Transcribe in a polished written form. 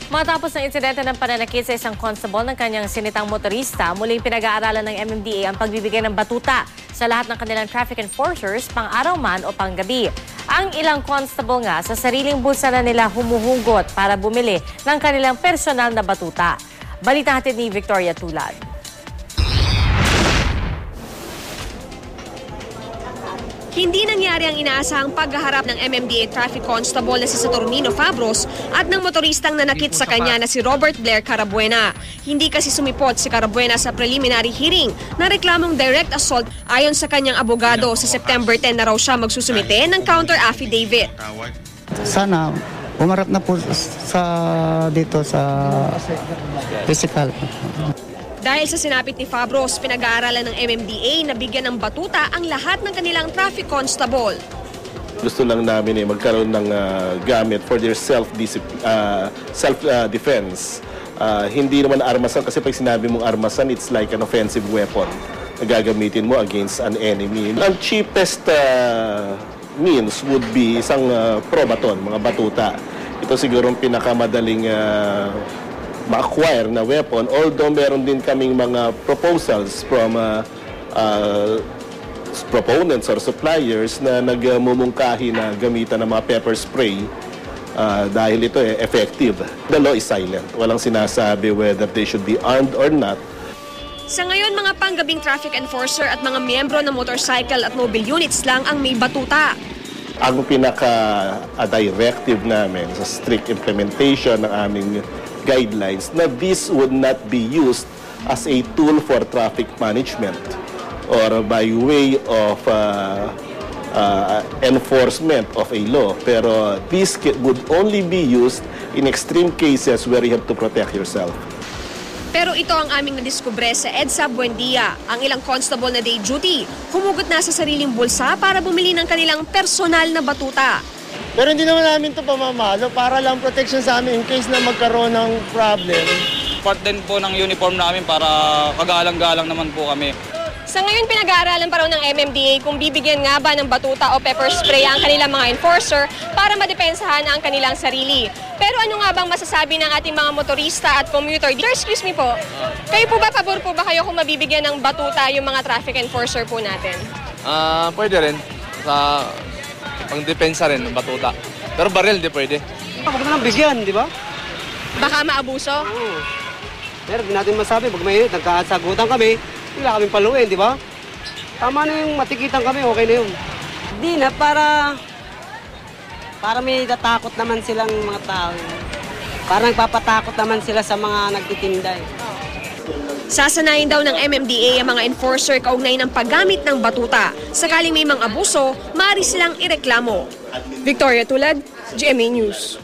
Matapos ng insidente ng pananakit sa isang constable ng kanyang sinitang motorista, muling pinag-aaralan ng MMDA ang pagbibigay ng batuta sa lahat ng kanilang traffic enforcers, pang-araw man o pang-gabi. Ang ilang constable nga sa sariling bulsa na nila humuhugot para bumili ng kanilang personal na batuta. Balita hatid ni Victoria Tulad. Hindi nangyari ang inaasahang paghaharap ng MMDA Traffic Constable na si Saturnino Fabros at ng motoristang nanakit sa kanya na si Robert Blair Carabuena. Hindi kasi sumipot si Carabuena sa preliminary hearing na reklamong direct assault. Ayon sa kanyang abogado, sa September 10 na raw siya magsusumite ng counter affidavit. Sana umarap na po dito sa physical. Dahil sa sinapit ni Fabros, pinag-aaralan ng MMDA na bigyan ng batuta ang lahat ng kanilang traffic constable. Gusto lang namin magkaroon ng gamit for their self-defense. Hindi naman armasan kasi pag sinabi mong armasan, it's like an offensive weapon na gagamitin mo against an enemy. Ang cheapest means would be isang probaton, mga batuta. Ito siguro ang pinakamadaling ma-acquire na weapon, although meron din kaming mga proposals from proponents or suppliers na nagmumungkahi na gamitan ng mga pepper spray dahil ito effective. The law is silent. Walang sinasabi whether they should be armed or not. Sa ngayon, mga panggabing traffic enforcer at mga miyembro ng motorcycle at mobile units lang ang may batuta. Ang pinaka-directive namin sa strict implementation ng aming guidelines na this would not be used as a tool for traffic management or by way of enforcement of a law. Pero this would only be used in extreme cases where you have to protect yourself. Pero ito ang aming nadiskubre sa EDSA Buendia. Ang ilang constable na day duty, humugot na sa sariling bulsa para bumili ng kanilang personal na batuta. Pero hindi naman namin ito pamamalo para lang protection sa amin in case na magkaroon ng problem. Part din po ng uniform namin para kagalang-galang naman po kami. Sa ngayon, pinag-aaralan pa raw ng MMDA kung bibigyan nga ba ng batuta o pepper spray ang kanilang mga enforcer para madepensahan ang kanilang sarili. Pero ano nga bang masasabi ng ating mga motorista at commuter? Excuse me po, kayo po ba, pabor po ba kayo kung mabibigyan ng batuta yung mga traffic enforcer po natin? Pwede rin. Pang-depensa rin ng batuta. Pero baril, di pwede. Huwag na lang bigyan, di ba? Baka maabuso? Oo. Pero di natin masabi, pag may nagkasagutan kami, wala kaming paluin, di ba? Tama na yung matikitan kami, okay na yun. Di na, para may natakot naman silang mga tao. Para nagpapatakot naman sila sa mga nagtitinda. Sasanayin daw ng MMDA ang mga enforcer kaugnay ng paggamit ng batuta. Sakaling may mga abuso, maaari silang ireklamo. Victoria Tulad, GMA News.